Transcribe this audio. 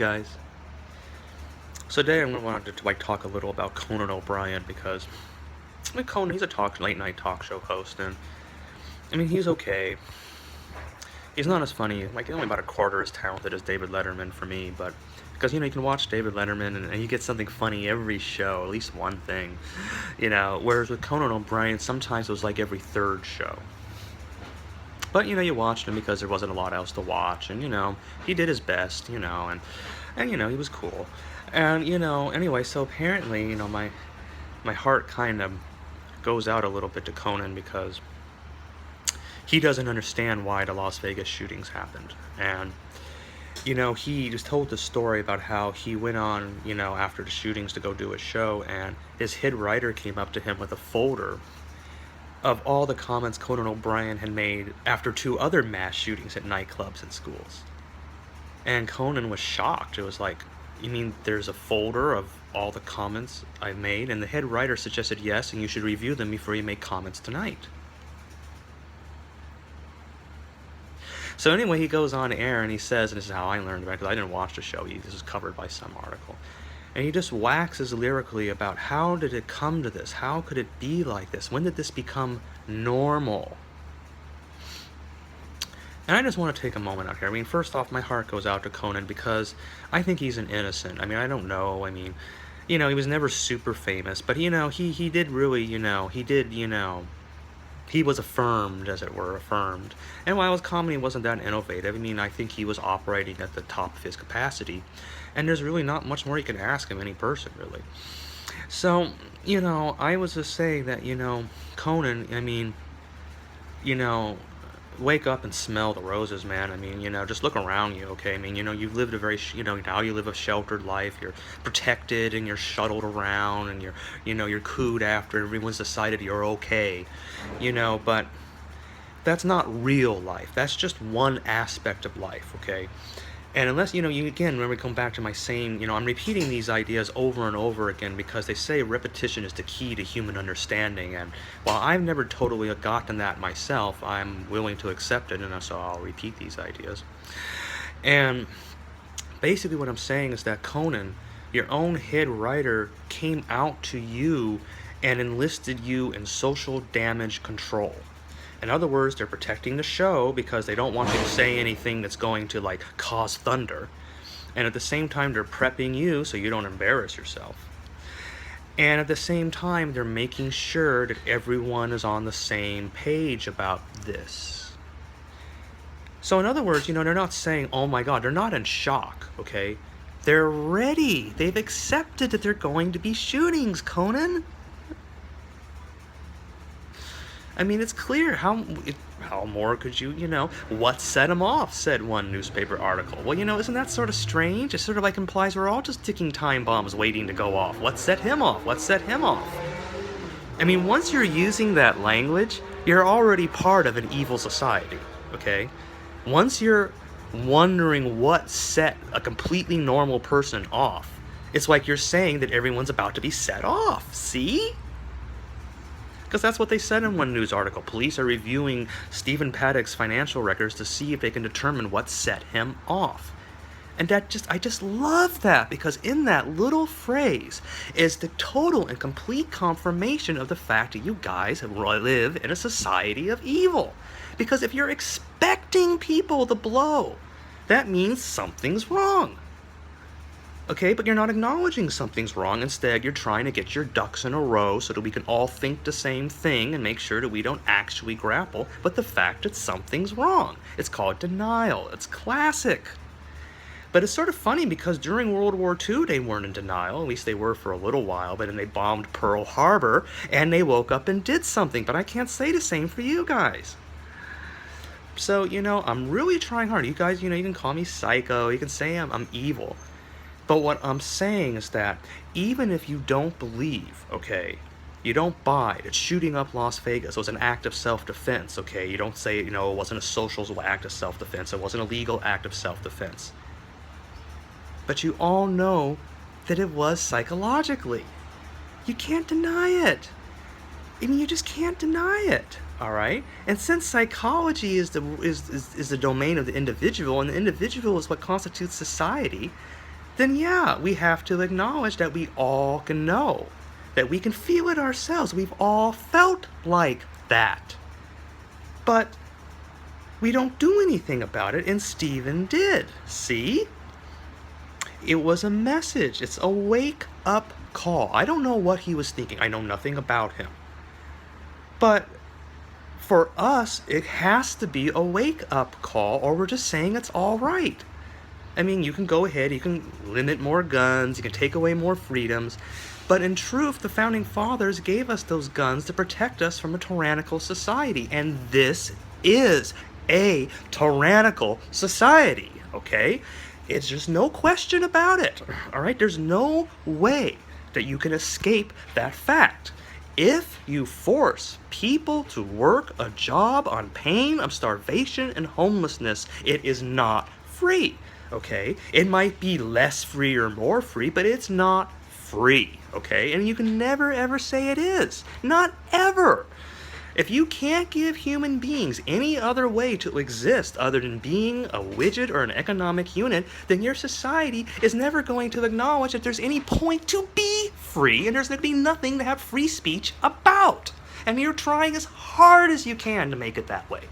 guys. So today I wanted to talk a little about Conan O'Brien because Conan, he's a late night talk show host, and he's okay. He's not as funny, only about a quarter as talented as David Letterman for me, but because you can watch David Letterman and you get something funny every show, at least one thing, whereas with Conan O'Brien sometimes it was like every third show. But you watched him because there wasn't a lot else to watch, and he did his best, and he was cool. And anyway, so apparently, my heart kind of goes out a little bit to Conan because he doesn't understand why the Las Vegas shootings happened. And he just told the story about how he went on, after the shootings to go do a show, and his head writer came up to him with a folder of all the comments Conan O'Brien had made after 2 other mass shootings at nightclubs and schools. And Conan was shocked. It was like, you mean there's a folder of all the comments I made? And the head writer suggested yes, and you should review them before you make comments tonight. So anyway, he goes on air and he says, and this is how I learned about it, because I didn't watch the show, this was covered by some article. And he just waxes lyrically about how did it come to this? How could it be like this? When did this become normal? And I just want to take a moment out here. First off, my heart goes out to Conan because I think he's an innocent. I don't know. He was never super famous, but he did really, he was affirmed, as it were, affirmed. And while his comedy wasn't that innovative, I think he was operating at the top of his capacity. And there's really not much more you can ask of any person, really. So, I was just saying that, Conan, wake up and smell the roses, man. Just look around you, okay? You've lived a very, now you live a sheltered life. You're protected and you're shuttled around and you're cooed after everyone's decided you're okay, but that's not real life. That's just one aspect of life, okay? And unless, you again, when we come back to my saying, I'm repeating these ideas over and over again because they say repetition is the key to human understanding. And while I've never totally gotten that myself, I'm willing to accept it, and so I'll repeat these ideas. And basically what I'm saying is that Conan, your own head writer, came out to you and enlisted you in social damage control. In other words, they're protecting the show because they don't want you to say anything that's going to, cause thunder. And at the same time, they're prepping you so you don't embarrass yourself. And at the same time, they're making sure that everyone is on the same page about this. So in other words, they're not saying, oh my God, they're not in shock, okay? They're ready. They've accepted that they're going to be shootings, Conan. It's clear. How more could you, what set him off, said one newspaper article. Well, isn't that sort of strange? It sort of implies we're all just ticking time bombs waiting to go off. What set him off? What set him off? Once you're using that language, you're already part of an evil society, okay? Once you're wondering what set a completely normal person off, it's like you're saying that everyone's about to be set off. See? Because that's what they said in one news article. Police are reviewing Stephen Paddock's financial records to see if they can determine what set him off. And I just love that, because in that little phrase is the total and complete confirmation of the fact that you guys live in a society of evil. Because if you're expecting people to blow, that means something's wrong. Okay, but you're not acknowledging something's wrong. Instead, you're trying to get your ducks in a row so that we can all think the same thing and make sure that we don't actually grapple with the fact that something's wrong. It's called denial. It's classic. But it's sort of funny because during World War II, they weren't in denial. At least they were for a little while, but then they bombed Pearl Harbor and they woke up and did something. But I can't say the same for you guys. So, I'm really trying hard. You guys, you can call me psycho. You can say I'm evil. But what I'm saying is that even if you don't believe, okay, you don't buy that shooting up Las Vegas was an act of self-defense, okay? You don't say, it wasn't a social act of self-defense. It wasn't a legal act of self-defense. But you all know that it was psychologically. You can't deny it. You just can't deny it. All right, and since psychology is the domain of the individual, and the individual is what constitutes society, then yeah, we have to acknowledge that we all can know, that we can feel it ourselves. We've all felt like that. But we don't do anything about it, and Stephen did. See? It was a message. It's a wake-up call. I don't know what he was thinking. I know nothing about him. But for us, it has to be a wake-up call, or we're just saying it's all right. I mean, you can go ahead, you can limit more guns, you can take away more freedoms, but in truth, the Founding Fathers gave us those guns to protect us from a tyrannical society, and this is a tyrannical society, okay? It's just no question about it, all right? There's no way that you can escape that fact. If you force people to work a job on pain of starvation and homelessness, it is not free, okay? It might be less free or more free, but it's not free, okay? And you can never ever say it is. Not ever. If you can't give human beings any other way to exist other than being a widget or an economic unit, then your society is never going to acknowledge that there's any point to be free, and there's going to be nothing to have free speech about. And you're trying as hard as you can to make it that way.